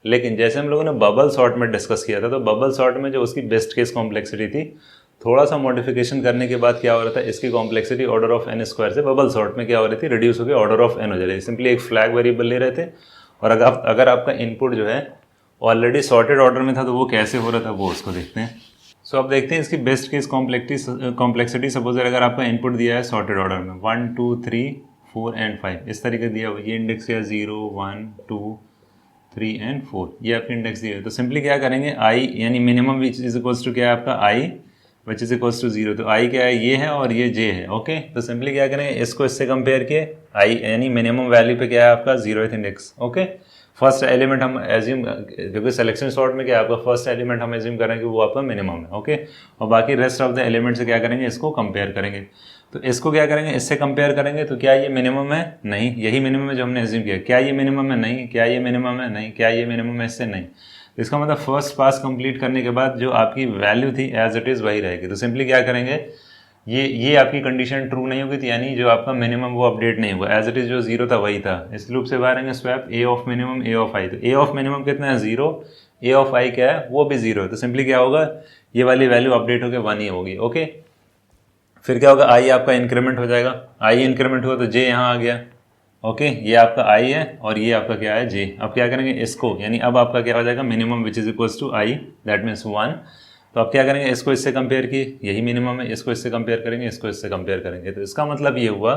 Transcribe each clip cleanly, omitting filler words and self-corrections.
लेकिन जैसे हम लोगों ने बबल सॉर्ट में डिस्कस किया था, तो बबल सॉर्ट में जो उसकी बेस्ट केस कॉम्प्लेक्सिटी थी, थोड़ा सा मॉडिफिकेशन करने के बाद क्या हो रहा था, इसकी complexity order of n square से बबल सॉर्ट में क्या हो रही थी, रिड्यूस होकर ऑर्डर ऑफ n हो जा रही थी। सिंपली एक फ्लैग वेरिएबल ले रहे थे, और अगर आपका इनपुट जो है ऑलरेडी सॉर्टेड ऑर्डर में था तो वो कैसे हो रहा था वो उसको देखते हैं। सो अब देखते हैं इसकी बेस्ट केस कॉम्प्लेक्सिटी। सपोज अगर आपका इनपुट दिया है सॉर्टेड ऑर्डर में 1 2 3 4 एंड 5 इस तरीके दिया हुआ, ये इंडेक्स दिया 0 1 2 3 एंड 4, ये आपके इंडेक्स दिए। तो सिंपली क्या करेंगे, आई यानी minimum which is equals to क्या है आपका I which is equals to 0। तो आई क्या है, ये है और ये जे है। ओके, तो सिंपली क्या करेंगे, इसको इससे कंपेयर किए, आई यानी मिनिमम वैल्यू पे क्या है आपका 0th index. Okay, first element हम एज्यूम, क्योंकि सिलेक्शन सॉर्ट में क्या है आपका फर्स्ट एलिमेंट हम एज्यूम करेंगे वो आपका मिनिमम है। ओके, और बाकी रेस्ट ऑफ द एलिमेंट से क्या करेंगे, इसको कंपेयर करेंगे। तो इसको क्या करेंगे, इससे कंपेयर करेंगे, तो क्या ये मिनिमम है, नहीं, यही मिनिमम है जो हमने एज्यूम किया। क्या ये मिनिमम है, नहीं। क्या ये मिनिमम है, नहीं। क्या ये मिनिमम है, इससे नहीं। तो इसका मतलब फर्स्ट पास कंप्लीट करने के बाद जो आपकी वैल्यू थी एज इट इज़ वही रहेगी। तो सिंपली क्या करेंगे, ये आपकी कंडीशन ट्रू नहीं होगी, यानी जो आपका मिनिमम वो अपडेट नहीं हुआ, एज इट इज़ जो 0 था वही था। इस लूप से बाहर आएंगे, swap A of minimum A of I. तो ए ऑफ मिनिमम कितना है, 0, ए ऑफ आई क्या है, वो भी 0 है। तो सिंपली क्या होगा, ये वाली वैल्यू अपडेट होकर 1 ही होगी। ओके, फिर क्या होगा, आई आपका इंक्रीमेंट हो जाएगा, आई इंक्रीमेंट हुआ तो जे यहाँ आ गया। ओके, ये आपका आई है और ये आपका क्या है, जे। अब क्या करेंगे इसको, यानी अब आपका क्या हो जाएगा, minimum which is equals to I, that means 1। तो अब क्या करेंगे, इसको इससे कंपेयर किए, यही मिनिमम है, इसको इससे कंपेयर करेंगे, इसको इससे कंपेयर करेंगे। तो इसका मतलब ये हुआ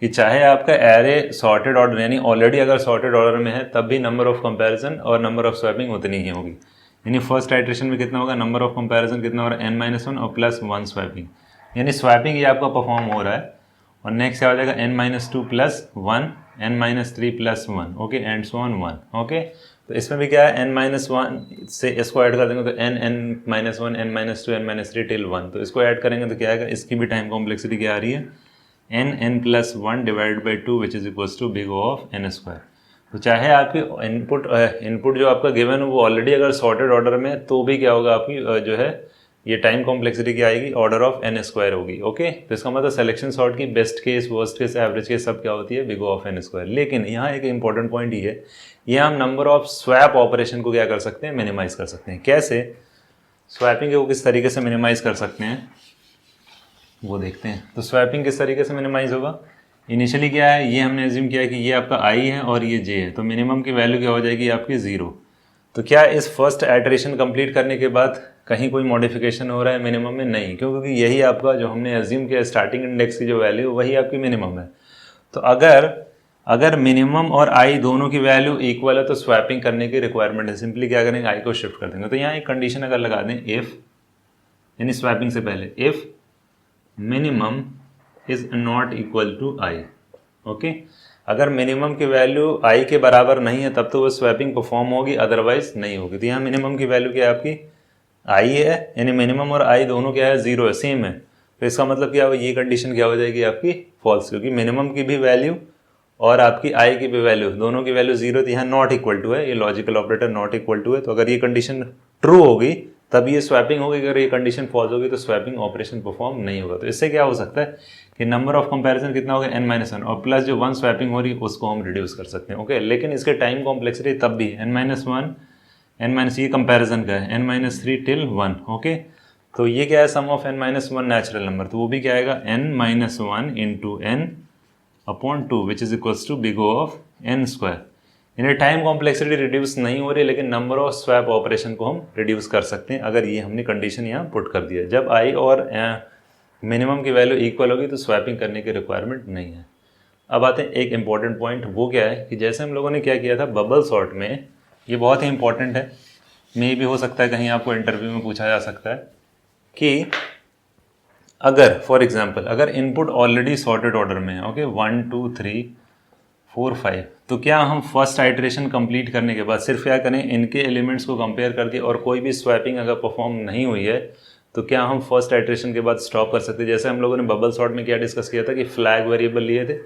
कि चाहे आपका एरे सॉर्टेड ऑर्डर यानी ऑलरेडी अगर सॉर्टेड ऑर्डर में है, तब भी नंबर ऑफ कंपैरिजन और नंबर ऑफ स्वैपिंग उतनी ही होगी। यानी फर्स्ट आइट्रेशन में कितना होगा, नंबर ऑफ कंपैरिजन कितना हो रहा है, n-1 और प्लस 1 स्वैपिंग, यानी स्वैपिंग ये आपका परफॉर्म हो रहा है। और नेक्स्ट क्या हो जाएगा, n-2 plus 1, n-3 plus 1, okay, and so on 1। Okay, तो इसमें भी क्या है, n-1 से इसको ऐड कर देंगे तो n-1, n-2, n-3 टिल 1। तो इसको ऐड करेंगे तो क्या आएगा, इसकी भी टाइम कॉम्प्लेक्सिटी क्या आ रही है, n+1 divided by 2 which is equals to big O of n square. तो चाहे आपकी इनपुट जो आपका गिवन है वो ऑलरेडी अगर सॉर्टेड ऑर्डर में है, तो भी क्या होगा आपकी जो है ये टाइम कॉम्प्लेक्सिटी क्या आएगी, ऑर्डर ऑफ n स्क्वायर होगी। ओके, तो इसका मतलब सिलेक्शन सॉर्ट की best case, worst case, average case सब क्या होती है, big O of n square. लेकिन यहाँ एक इंपॉर्टेंट पॉइंट ये है, यहाँ हम नंबर ऑफ स्वैप ऑपरेशन को क्या कर सकते हैं, मिनिमाइज कर सकते हैं। कैसे स्वैपिंग को किस तरीके से मिनिमाइज कर सकते हैं वो देखते हैं। तो स्वैपिंग किस तरीके से मिनिमाइज होगा, इनिशियली क्या है, ये हमने एज्यूम किया है कि ये आपका i है और ये j है, तो मिनिमम की वैल्यू क्या हो जाएगी आपकी 0। तो क्या इस फर्स्ट आइटरेशन कंप्लीट करने के बाद कहीं कोई मॉडिफिकेशन हो रहा है मिनिमम में, नहीं, क्योंकि यही आपका जो हमने एज्यूम किया स्टार्टिंग इंडेक्स की जो वैल्यू वही आपकी मिनिमम है। तो अगर मिनिमम और आई दोनों की वैल्यू इक्वल है तो स्वैपिंग करने की रिक्वायरमेंट है। सिंपली क्या करेंगे, आई को शिफ्ट कर देंगे। तो यहाँ एक कंडीशन अगर लगा दें, इफ यानी स्वैपिंग से पहले, if minimum is not equal to I. Okay, अगर मिनिमम की वैल्यू आई के बराबर नहीं है तब तो वो स्वैपिंग परफॉर्म होगी, अदरवाइज नहीं होगी। तो यहाँ मिनिमम की वैल्यू क्या है आपकी, आई है, यानी मिनिमम और आई दोनों क्या है, 0 है, सेम है। तो इसका मतलब क्या हो, ये कंडीशन क्या हो जाएगी आपकी फॉल्स, क्योंकि मिनिमम की भी वैल्यू और आपकी आई की भी वैल्यू, दोनों की वैल्यू 0 थी, यहाँ नॉट इक्वल टू है, ये logical operator not equal to है। तो अगर ये कंडीशन ट्रू होगी तब ये स्वैपिंग होगी, अगर ये कंडीशन फॉल्स होगी तो स्वैपिंग ऑपरेशन परफॉर्म नहीं होगा। तो इससे क्या हो सकता है कि नंबर ऑफ कंपैरिजन कितना होगा, n-1, और प्लस जो 1 स्वैपिंग हो रही है उसको हम रिड्यूस कर सकते हैं। ओके, लेकिन इसके टाइम कॉम्प्लेक्सिटी तब भी n-1, ये कंपैरिजन का है, n-3 टिल 1। ओके, तो ये क्या है, सम ऑफ n-1 नेचुरल नंबर, तो वो भी क्या आएगा, n-1 into n upon 2 which is equals to big O of n square. यानी टाइम कॉम्प्लेक्सिटी रिड्यूस नहीं हो रही, लेकिन नंबर ऑफ स्वैप ऑपरेशन को हम रिड्यूस कर सकते हैं अगर ये हमने कंडीशन यहाँ पुट कर दिया। जब आई और मिनिमम की वैल्यू इक्वल होगी तो स्वैपिंग करने की रिक्वायरमेंट नहीं है। अब आते हैं एक इंपॉर्टेंट पॉइंट, वो क्या है कि जैसे हम लोगों ने क्या किया था बबल सॉर्ट में, ये बहुत ही इंपॉर्टेंट है, मे भी हो सकता है कहीं आपको इंटरव्यू में पूछा जा सकता है कि अगर फॉर एग्जांपल अगर इनपुट ऑलरेडी सॉर्टेड ऑर्डर में है, ओके, 1 2 3 4 5, तो क्या हम फर्स्ट आइटरेशन कंप्लीट करने के बाद सिर्फ क्या करें, इनके एलिमेंट्स को कंपेयर करके, और कोई भी स्वैपिंग अगर परफॉर्म नहीं हुई है तो क्या हम फर्स्ट आइटरेशन के बाद स्टॉप कर सकते हैं। जैसे हम लोगों ने बबल सॉर्ट में क्या डिस्कस किया था कि फ्लैग वेरिएबल लिए थे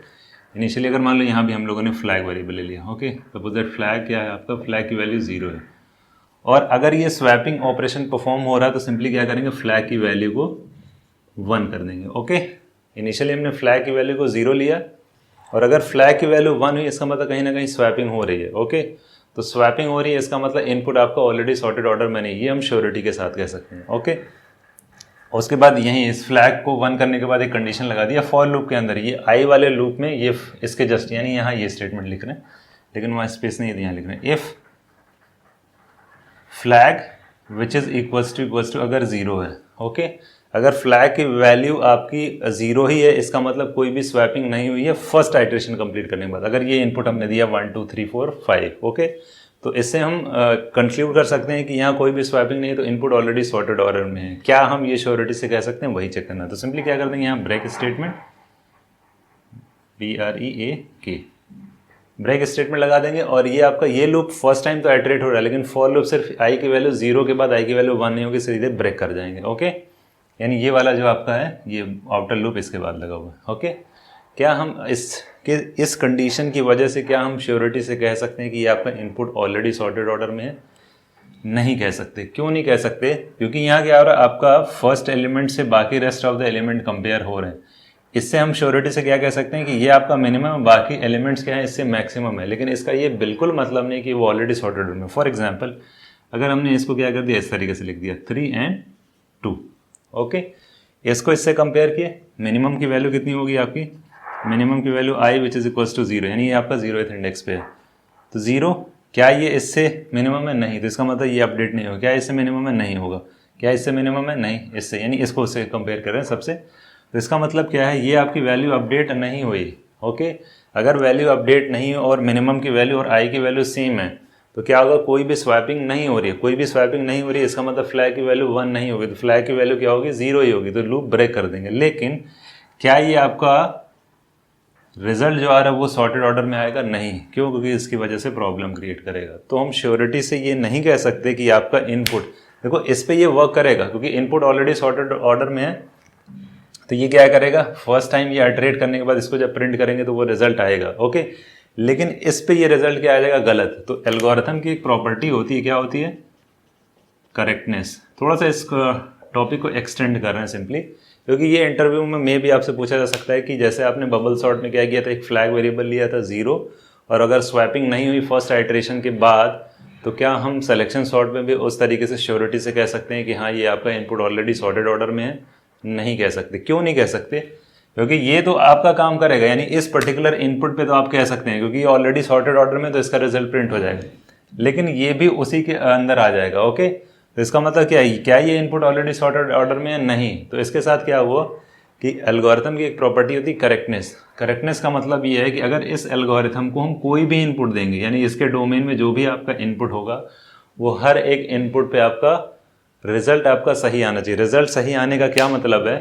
इनिशियली, अगर मान लो यहाँ भी हम लोगों ने फ्लैग वेरिएबल ले लिया। ओके, सपोज दैट फ्लैग क्या है आपका, फ्लैग की वैल्यू 0 है, और अगर ये स्वैपिंग ऑपरेशन परफॉर्म हो रहा है तो सिंपली क्या करेंगे, फ्लैग की वैल्यू को 1 कर देंगे। ओके, इनिशियली हमने फ्लैग की वैल्यू को 0 लिया, और अगर फ्लैग की वैल्यू 1 हुई इसका मतलब कहीं ना कहीं स्वैपिंग हो रही है। ओके, तो स्वैपिंग हो रही है, इसका मतलब इनपुट आपका ऑलरेडी सॉर्टेड ऑर्डर में नहीं, ये हम श्योरिटी के साथ कह सकते हैं। ओके, उसके बाद यहीं इस फ्लैग को 1 करने के बाद एक कंडीशन लगा दिया फॉर लूप के अंदर, ये आई वाले लूप में ये इसके जस्ट यानी यहाँ ये स्टेटमेंट लिख रहे हैं, लेकिन वहाँ स्पेस नहीं है, यहाँ लिख रहे हैं if flag which is equals to अगर 0 है। ओके, अगर फ्लैग की वैल्यू आपकी 0 ही है, इसका मतलब कोई भी स्वैपिंग नहीं हुई है फर्स्ट आइटरेशन कंप्लीट करने के बाद। अगर ये इनपुट हमने दिया 1 2 3 4 5, ओके, तो इससे हम कंक्लूड कर सकते हैं कि यहाँ कोई भी स्वैपिंग नहीं है, तो इनपुट ऑलरेडी सॉर्टेड ऑर्डर में है। क्या हम ये श्योरिटी से कह सकते हैं, वही चेक करना। तो सिंपली क्या कर देंगे, यहाँ break statement BREAK break statement लगा देंगे, और ये आपका ये लूप फर्स्ट टाइम तो आइटरेट हो रहा है, लेकिन फॉर लूप सिर्फ आई की वैल्यू 0 के बाद आई की वैल्यू 1 नहीं होगी, सीधे ब्रेक कर जाएंगे। ओके, यानी ये वाला जो आपका है ये आउटर लूप इसके बाद लगा हुआ है। ओके, क्या हम इस कंडीशन की वजह से क्या हम श्योरिटी से कह सकते हैं कि ये आपका इनपुट ऑलरेडी सॉर्टेड ऑर्डर में है? नहीं कह सकते। क्यों नहीं कह सकते? क्योंकि यहाँ क्या हो रहा है, आपका फर्स्ट एलिमेंट से बाकी rest of the element compare हो रहे हैं। इससे हम श्योरिटी से क्या कह सकते हैं कि ये आपका मिनिमम, बाकी एलिमेंट्स क्या है इससे मैक्सिमम है, लेकिन इसका ये बिल्कुल मतलब नहीं कि वो ऑलरेडी सॉर्टेड ऑर्डर में। फॉर एग्जाम्पल, अगर हमने इसको क्या कर दिया, इस तरीके से लिख दिया 3 and 2, ओके, इसको इससे कंपेयर किए, मिनिमम की वैल्यू कितनी होगी आपकी, मिनिमम की value I which is equals to 0, यानी ये आपका 0th इंडेक्स पे है। तो 0 क्या ये इससे मिनिमम है? नहीं, तो इसका मतलब ये अपडेट नहीं होगा। क्या इससे मिनिमम है? नहीं होगा। क्या इससे मिनिमम है? नहीं, इससे, यानी इसको उससे कंपेयर कर रहे हैं सबसे। तो इसका मतलब क्या है, ये आपकी वैल्यू अपडेट नहीं हुई। ओके, अगर वैल्यू अपडेट नहीं हो और मिनिमम की वैल्यू और आई की वैल्यू सेम है, तो क्या होगा, कोई भी स्वैपिंग नहीं हो रही है, कोई भी स्वैपिंग नहीं हो रही है, इसका मतलब फ्लैग की वैल्यू 1 नहीं होगी, तो फ्लैग की वैल्यू क्या होगी, 0 ही होगी, तो लूप ब्रेक कर देंगे। लेकिन क्या ये आपका रिजल्ट जो आ रहा है वो सॉर्टेड ऑर्डर में आएगा? नहीं। क्यों? क्योंकि इसकी वजह से प्रॉब्लम क्रिएट करेगा। तो हम श्योरिटी से ये नहीं कह सकते कि आपका इनपुट, देखो इस पे ये वर्क करेगा क्योंकि इनपुट ऑलरेडी सॉर्टेड ऑर्डर में है, तो ये क्या करेगा, फर्स्ट टाइम ये आइटरेट करने के बाद इसको जब प्रिंट करेंगे तो वो रिजल्ट आएगा। ओके, लेकिन इस पे ये रिजल्ट क्या आ जाएगा, गलत। तो एल्गोरिथम की एक प्रॉपर्टी होती है, क्या होती है, करेक्टनेस। थोड़ा सा इस टॉपिक को एक्सटेंड कर रहे हैं सिंपली, क्योंकि ये इंटरव्यू में भी आपसे पूछा जा सकता है कि जैसे आपने बबल सॉर्ट में क्या किया था, एक फ्लैग वेरिएबल लिया था 0, और अगर स्वैपिंग नहीं हुई फर्स्ट आइटरेशन के बाद, तो क्या हम सिलेक्शन सॉर्ट में भी उस तरीके से श्योरिटी से कह सकते हैं कि हाँ ये आपका इनपुट ऑलरेडी सॉर्टेड ऑर्डर में है? नहीं कह सकते। क्यों नहीं कह सकते? क्योंकि ये तो आपका काम करेगा, यानी इस पर्टिकुलर इनपुट पे तो आप कह सकते हैं क्योंकि ये ऑलरेडी सॉर्टेड ऑर्डर में, तो इसका रिजल्ट प्रिंट हो जाएगा, लेकिन ये भी उसी के अंदर आ जाएगा। ओके, तो इसका मतलब क्या है, क्या ये इनपुट ऑलरेडी सॉर्टेड ऑर्डर में है? नहीं। तो इसके साथ क्या हुआ कि एल्गोरिथम की एक प्रॉपर्टी होती है करेक्टनेस। करेक्टनेस का मतलब ये है कि अगर इस एल्गोरिथम को हम कोई भी इनपुट देंगे, यानी इसके डोमेन में जो भी आपका इनपुट होगा, वो हर एक इनपुट पे आपका रिजल्ट आपका सही आना चाहिए। रिजल्ट सही आने का क्या मतलब है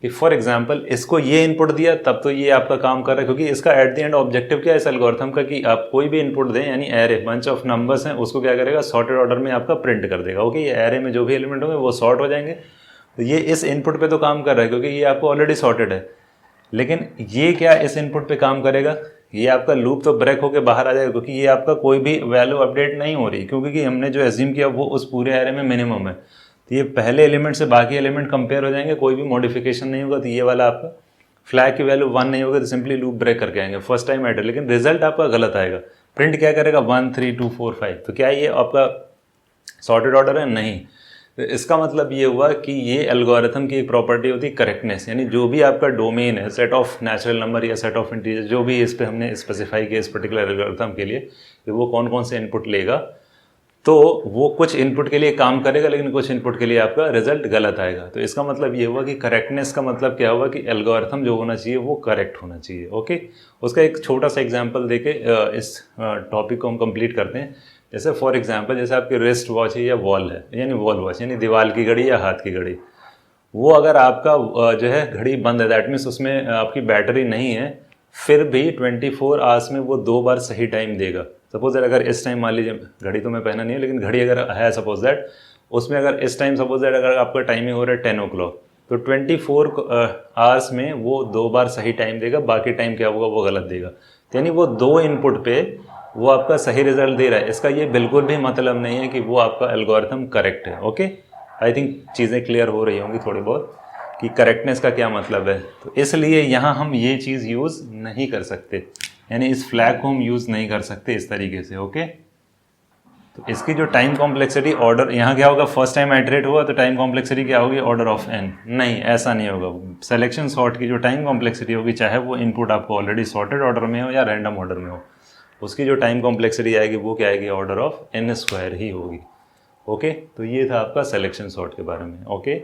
कि फॉर एग्जांपल इसको ये इनपुट दिया तब तो ये आपका काम कर रहा है, क्योंकि इसका एट द एंड ऑब्जेक्टिव क्या है इस एल्गोरिथम का, कि आप कोई भी इनपुट दें, यानी एरे बंच ऑफ नंबर्स हैं, उसको क्या करेगा, सॉर्टेड ऑर्डर में आपका प्रिंट कर देगा। ओके, ये एरे में जो भी एलिमेंट होंगे वो सॉर्ट हो जाएंगे। तो ये इस इनपुट पे तो काम कर रहा है क्योंकि ये आपको ऑलरेडी सॉर्टेड है, लेकिन ये क्या इस इनपुट पे काम करेगा, ये आपका लूप तो ब्रेक होकर बाहर आ जाएगा क्योंकि ये आपका कोई भी वैल्यू अपडेट नहीं हो रही, क्योंकि हमने जो एज्यूम किया वो उस पूरे एरे में मिनिमम है। तो ये पहले एलिमेंट से बाकी एलिमेंट कंपेयर हो जाएंगे, कोई भी मॉडिफिकेशन नहीं होगा, तो ये वाला आपका फ्लैग की वैल्यू 1 नहीं होगा, तो सिंपली लूप ब्रेक करके आएंगे फर्स्ट टाइम एडर, लेकिन रिजल्ट आपका गलत आएगा। प्रिंट क्या करेगा, 1 3 2 4 5। तो क्या ये आपका सॉर्टेड ऑर्डर है? नहीं। तो इसका मतलब ये हुआ कि ये एल्गोरिथम की एक प्रॉपर्टी होती है करेक्टनेस, यानी जो भी आपका डोमेन है, सेट ऑफ नेचुरल नंबर या सेट ऑफ इंटीजर, जो भी इस पे हमने स्पेसिफाई किया इस पर्टिकुलर एल्गोरिथम के लिए कि वो कौन कौन से इनपुट लेगा, तो वो कुछ इनपुट के लिए काम करेगा लेकिन कुछ इनपुट के लिए आपका रिजल्ट गलत आएगा। तो इसका मतलब ये हुआ कि करेक्टनेस का मतलब क्या हुआ कि एल्गोरिथम जो होना चाहिए वो करेक्ट होना चाहिए। ओके, उसका एक छोटा सा एग्जांपल देके इस टॉपिक को हम कंप्लीट करते हैं। जैसे फॉर एग्जांपल, जैसे आपकी रिस्ट वॉच है या वॉल है, यानी वॉल वॉच यानी दीवार की घड़ी या हाथ की घड़ी, वो अगर आपका जो है घड़ी बंद है, दैट मीन्स उसमें आपकी बैटरी नहीं है, फिर भी 24 आवर्स में वो 2 बार सही टाइम देगा। सपोज दैट अगर इस टाइम मान लीजिए, घड़ी तो मैं पहना नहीं है, लेकिन घड़ी अगर है सपोज दैट, उसमें अगर इस टाइम सपोज दैट अगर आपका टाइमिंग हो रहा है 10 o'clock, तो 24 आवर्स में वो 2 बार सही टाइम देगा, बाकी टाइम क्या होगा वो गलत देगा। यानी वो 2 इनपुट पे वो आपका सही रिजल्ट दे रहा है। इसका ये बिल्कुल भी मतलब नहीं है कि वो आपका एल्गोरिथम करेक्ट है। ओके, आई थिंक चीज़ें क्लियर हो रही होंगी थोड़ी बहुत कि करेक्टनेस का क्या मतलब है। तो इसलिए यहाँ हम ये चीज़ यूज़ नहीं कर सकते, यानी इस फ्लैग को हम यूज़ नहीं कर सकते इस तरीके से। ओके, तो इसकी जो टाइम कॉम्प्लेक्सिटी ऑर्डर, यहाँ क्या होगा, फर्स्ट टाइम आइटरेट हुआ तो टाइम कॉम्प्लेक्सिटी क्या होगी, ऑर्डर ऑफ n। नहीं, ऐसा नहीं होगा। सिलेक्शन सॉर्ट की जो टाइम कॉम्प्लेक्सिटी होगी, चाहे वो इनपुट आपको ऑलरेडी सॉर्टेड ऑर्डर में हो या रैंडम ऑर्डर में हो, उसकी जो टाइम कॉम्प्लेक्सिटी आएगी वो क्या आएगी, ऑर्डर ऑफ n² ही होगी। ओके, तो ये था आपका सिलेक्शन सॉर्ट के बारे में। ओके।